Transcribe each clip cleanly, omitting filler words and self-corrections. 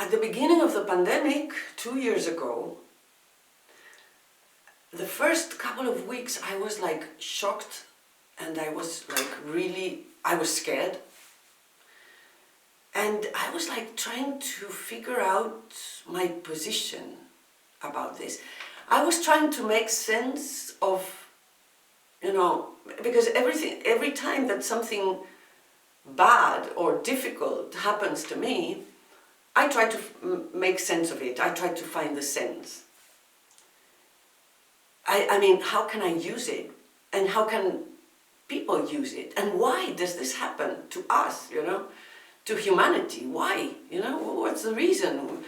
At the beginning of the pandemic, 2 years ago, the first couple of weeks I was like shocked, and I was like I was scared. And I was like trying to figure out my position about this. I was trying to make sense of, because every time that something bad or difficult happens to me, I try to make sense of it. I try to find the sense. I mean, how can I use it? And how can people use it? And why does this happen to us, to humanity? Why? What's the reason?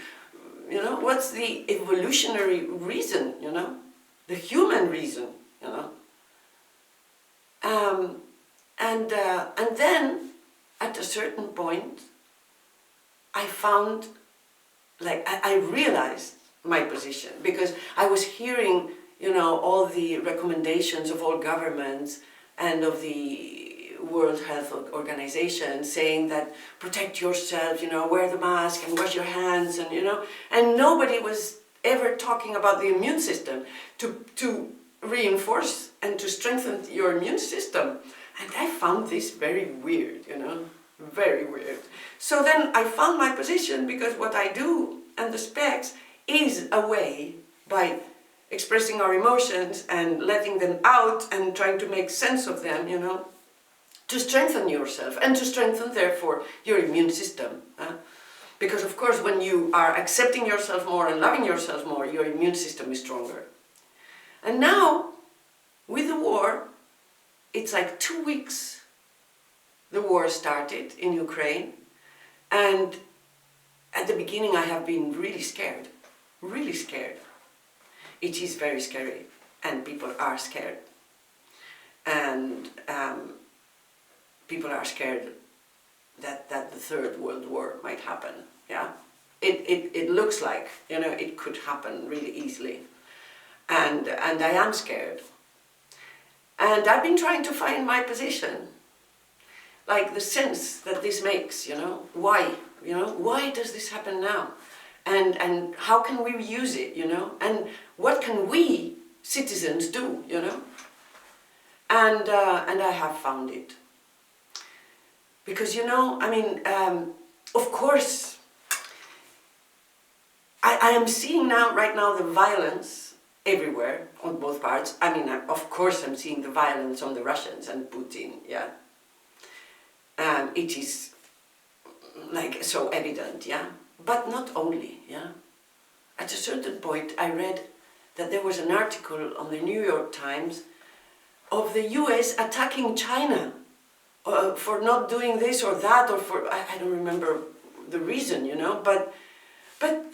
What's the evolutionary reason, the human reason, And then, at a certain point, I found, I realized my position, because I was hearing, all the recommendations of all governments and of the World Health Organization saying that protect yourself, wear the mask and wash your hands, and nobody was ever talking about the immune system to reinforce and to strengthen your immune system. And I found this very weird, very weird. So then I found my position, because what I do and the SPEX is a way, by expressing our emotions and letting them out and trying to make sense of them, to strengthen yourself and to strengthen, therefore, your immune system. Because, of course, when you are accepting yourself more and loving yourself more, your immune system is stronger. And now, with the war, it's like 2 weeks the war started in Ukraine, and at the beginning I have been really scared, really scared. It is very scary, and people are scared. And people are scared that the Third World War might happen, yeah? It looks like, it could happen really easily. And I am scared. And I've been trying to find my position, like the sense that this makes, why, why does this happen now? And how can we use it, and what can we, citizens, do, And I have found it. Because, of course, I am seeing right now the violence everywhere, on both parts. Of course I'm seeing the violence on the Russians and Putin, yeah. It is, so evident, yeah. But not only, yeah. At a certain point I read that there was an article on the New York Times of the US attacking China for not doing this or that, or for, I don't remember the reason, but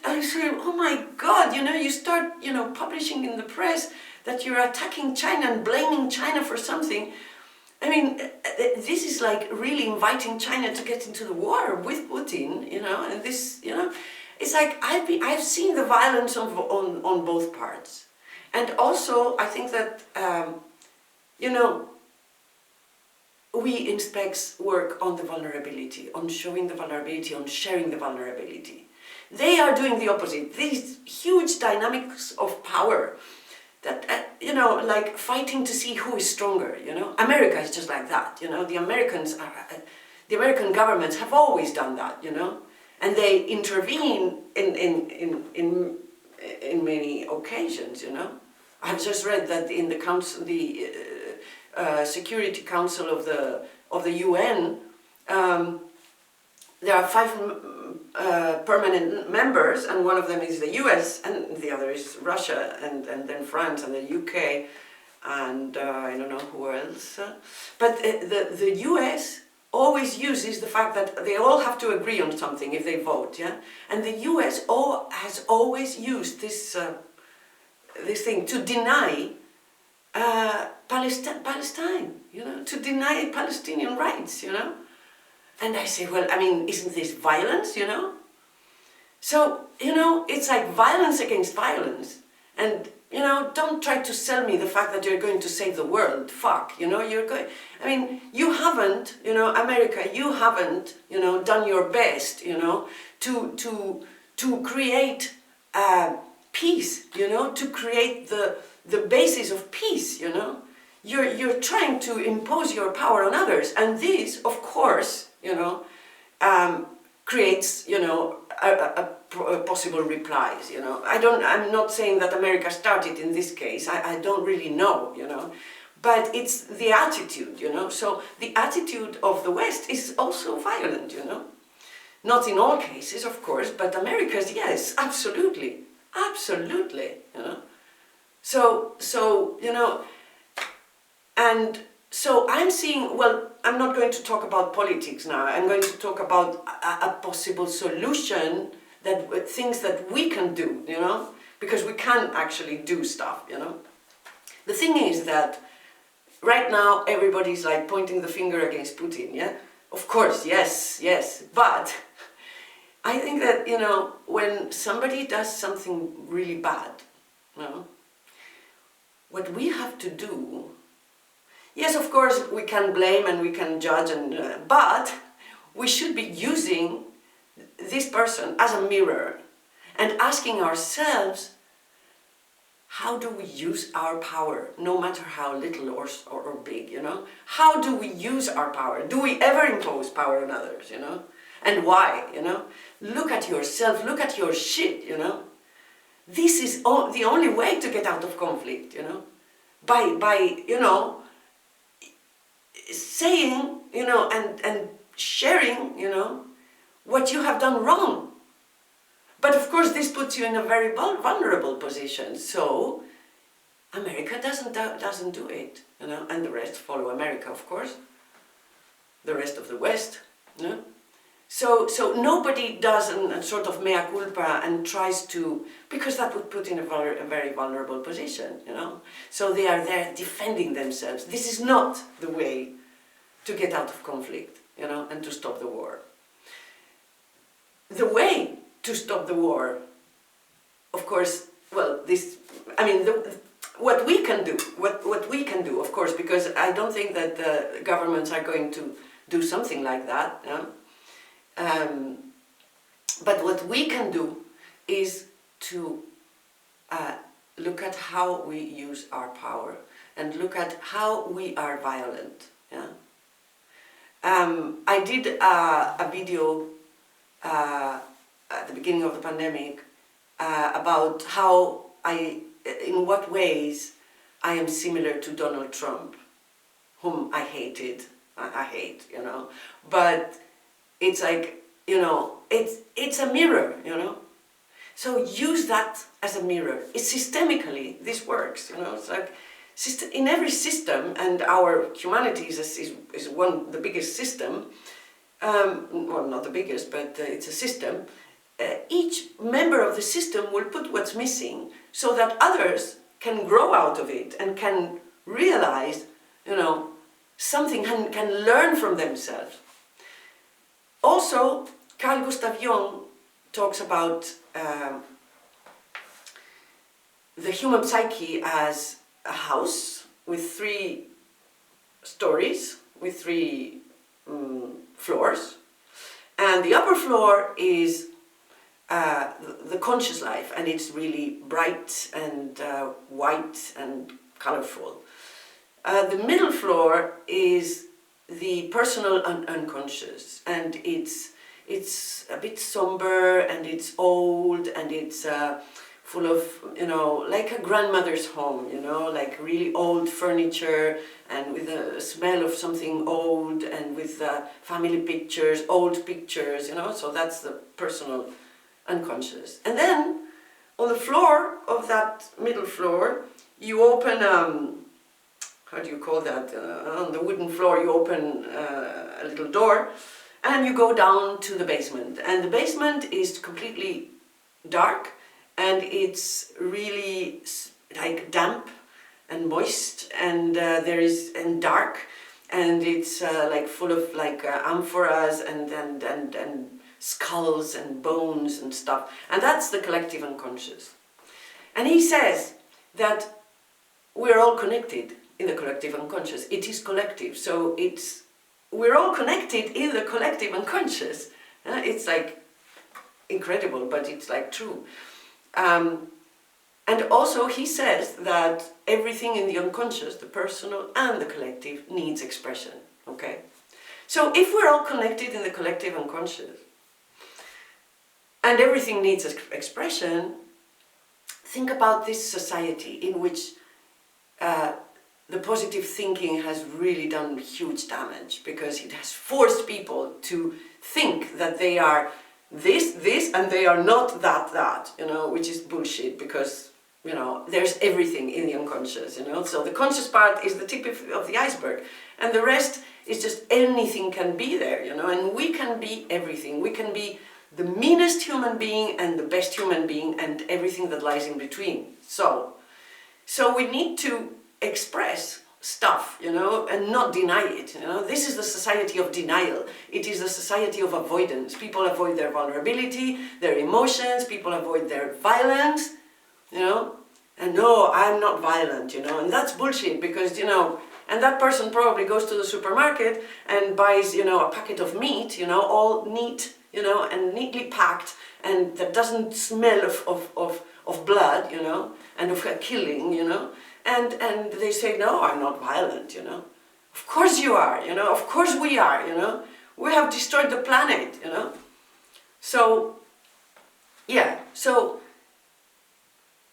I say, oh my God, you start, publishing in the press that you're attacking China and blaming China for something. This is like really inviting China to get into the war with Putin, and this, it's like I've seen the violence on both parts. And also, I think that, we in SPEX work on the vulnerability, on showing the vulnerability, on sharing the vulnerability. They are doing the opposite. These huge dynamics of power that, like fighting to see who is stronger, America is just like that, the American governments have always done that, and they intervene in many occasions, I've just read that in the council, the Security Council of the UN, there are 5 permanent members, and one of them is the US, and the other is Russia, and then France, and the UK, and I don't know who else. But the US always uses the fact that they all have to agree on something if they vote, yeah? And the US has always used this thing to deny Palestine, to deny Palestinian rights, And I say, well, isn't this violence, So, it's like violence against violence. And, don't try to sell me the fact that you're going to save the world. Fuck, you're going... you haven't, America, you haven't, done your best, to create peace, you know, to create the basis of peace, you know. You're trying to impose your power on others, and this, of course, you know, creates, you know, possible replies, you know. I'm not saying that America started in this case, I don't really know, you know, but it's the attitude, you know. So the attitude of the West is also violent, you know. Not in all cases, of course, but America's, yes, absolutely, absolutely, you know. So, you know, and so I'm seeing, well, I'm not going to talk about politics now, I'm going to talk about a possible solution, that things that we can do, you know, because we can actually do stuff, you know. The thing is that right now everybody's like pointing the finger against Putin, yeah? Of course, yes, yes, but I think that, you know, when somebody does something really bad, you know, what we have to do, yes, of course, we can blame and we can judge, and but we should be using this person as a mirror and asking ourselves, how do we use our power, no matter how little or big, you know? How do we use our power? Do we ever impose power on others, you know? And why, you know? Look at yourself, look at your shit, you know? This is the only way to get out of conflict, you know? By you know, saying, you know, and sharing, you know, what you have done wrong. But of course this puts you in a very vulnerable position, so America doesn't do it, you know, and the rest follow America, of course, the rest of the West, you know. So nobody does a sort of mea culpa and tries to, because that would put in a very vulnerable position, you know. So they are there defending themselves. This is not the way to get out of conflict, you know, and to stop the war. The way to stop the war, of course, well, this, I mean, what we can do, of course, because I don't think that the governments are going to do something like that, you know? But what we can do is to look at how we use our power and look at how we are violent. Yeah? I did a video at the beginning of the pandemic about how in what ways I am similar to Donald Trump, whom I hated, I hate, you know, but it's like, you know, it's a mirror, you know. So use that as a mirror. It's systemically, this works, you know. It's like in every system, and our humanities is the biggest system. Well, not the biggest, but it's a system. Each member of the system will put what's missing so that others can grow out of it and can realize, you know, something, can learn from themselves. Also, Carl Gustav Jung talks about the human psyche as a house with 3 stories, with 3 floors, and the upper floor is the conscious life, and it's really bright and white and colorful. The middle floor is the personal and unconscious, and it's a bit somber, and it's old, and it's full of, you know, like a grandmother's home, you know, like really old furniture, and with a smell of something old, and with family pictures, old pictures, you know, so that's the personal unconscious. And then on the floor of that middle floor, you open, how do you call that, on the wooden floor you open a little door, and you go down to the basement. And the basement is completely dark, and it's really like damp and moist, and dark, and it's like full of like amphoras and skulls and bones and stuff, and that's the collective unconscious. And he says that we're all connected in the collective unconscious. It is collective, so we're all connected in the collective unconscious. It's like incredible, but it's like true. And also he says that everything in the unconscious, the personal and the collective, needs expression, okay? So if we're all connected in the collective unconscious, and everything needs expression, think about this society in which the positive thinking has really done huge damage, because it has forced people to think that they are this, and they are not that, you know, which is bullshit, because, you know, there's everything in the unconscious, you know. So the conscious part is the tip of the iceberg, and the rest is just anything can be there, you know, and we can be everything. We can be the meanest human being and the best human being and everything that lies in between. So we need to express stuff, you know, and not deny it, you know. This is the society of denial. It is the society of avoidance. People avoid their vulnerability, their emotions, people avoid their violence, you know, and no, I'm not violent, you know, and that's bullshit, because, you know, and that person probably goes to the supermarket and buys, you know, a packet of meat, you know, all neat, you know, and neatly packed, and that doesn't smell of blood, you know, and of a killing, you know, and they say, no, I'm not violent, you know. Of course you are, you know, of course we are, you know. We have destroyed the planet, you know. So, yeah, so,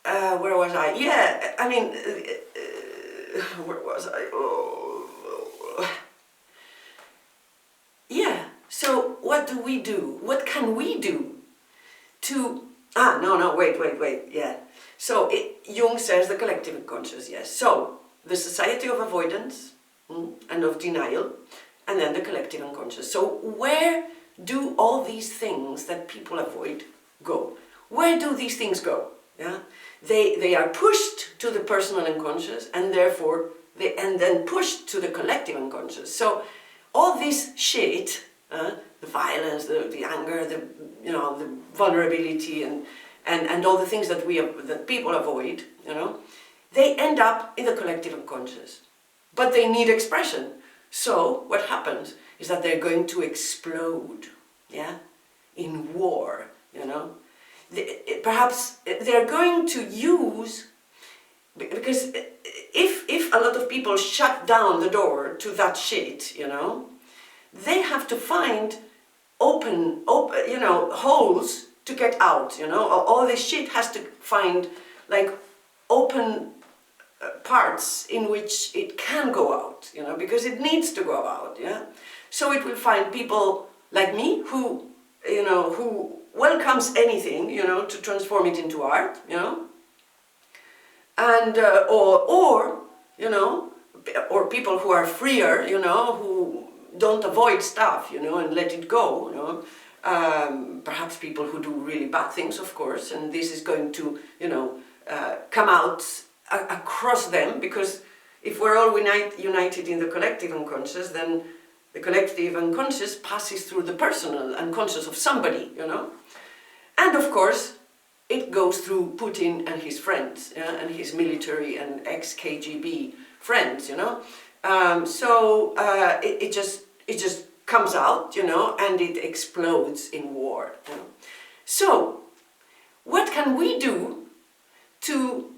where was I? Yeah, I mean, where was I? Oh. Yeah, so what do we do? What can we do to... wait, yeah. So Jung says the collective unconscious, yes. So the society of avoidance and of denial, and then the collective unconscious. So where do all these things that people avoid go? Where do these things go? Yeah, they are pushed to the personal unconscious, and therefore then pushed to the collective unconscious. So all this shit, the violence, the anger, the vulnerability, and all the things that that people avoid, you know, they end up in the collective unconscious. But they need expression. So what happens is that they're going to explode, yeah, in war, you know. Perhaps they're going to use, because if a lot of people shut down the door to that shit, you know, they have to find open, you know, holes to get out, you know. All this shit has to find, like, open parts in which it can go out, you know, because it needs to go out, yeah. So it will find people like me who, you know, who welcomes anything, you know, to transform it into art, you know, and or you know, or people who are freer, you know, who don't avoid stuff, you know, and let it go, you know. Perhaps people who do really bad things, of course, and this is going to, you know, come out across them, because if we're all united in the collective unconscious, then the collective unconscious passes through the personal unconscious of somebody, you know. And of course, it goes through Putin and his friends, yeah, and his military and ex-KGB friends, you know. It just comes out, you know, and it explodes in war, you know. So, what can we do to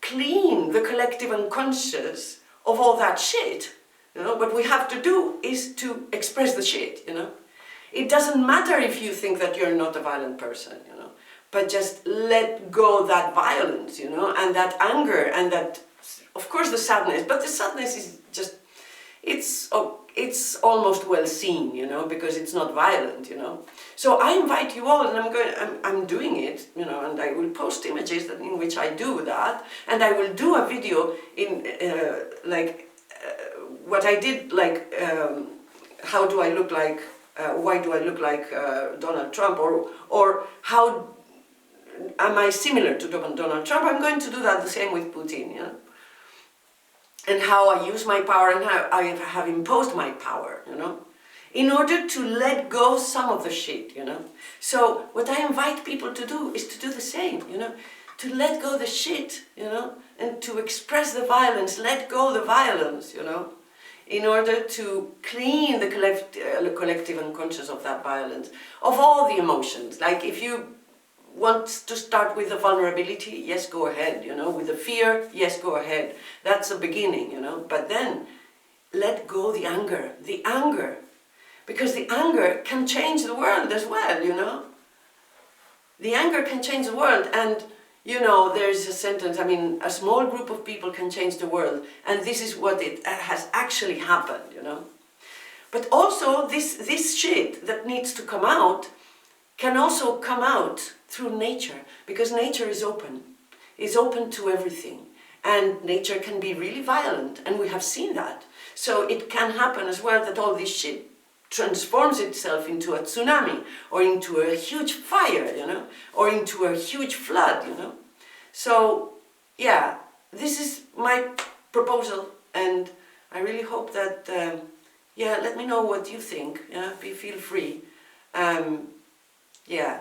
clean the collective unconscious of all that shit? You know, what we have to do is to express the shit, you know. It doesn't matter if you think that you're not a violent person, you know, but just let go that violence, you know, and that anger, and that, of course, the sadness, but the sadness is just, it's almost well seen, you know, because it's not violent, you know. So I invite you all, and I'm doing it, you know, and I will post images in which I do that, and I will do a video in, what I did, like, how do I look like, why do I look like Donald Trump, or how am I similar to Donald Trump? I'm going to do that the same with Putin, you know? And how I use my power, and how I have imposed my power, you know, in order to let go some of the shit, you know. So what I invite people to do is to do the same, you know, to let go the shit, you know, and to express the violence, let go the violence, you know. in order to clean the collective unconscious of that violence, of all the emotions. Like if you want to start with the vulnerability, yes, go ahead, you know, with the fear, yes, go ahead. That's a beginning, you know, but then let go the anger, because the anger can change the world as well, you know. The anger can change the world, and you know, there's a sentence, I mean, a small group of people can change the world, and this is what it has actually happened, you know. But also, this shit that needs to come out can also come out through nature, because nature is open to everything, and nature can be really violent, and we have seen that. So it can happen as well that all this shit transforms itself into a tsunami, or into a huge fire, you know, or into a huge flood, you know. So, yeah, this is my proposal, and I really hope that, yeah, let me know what you think, yeah, feel free. Yeah.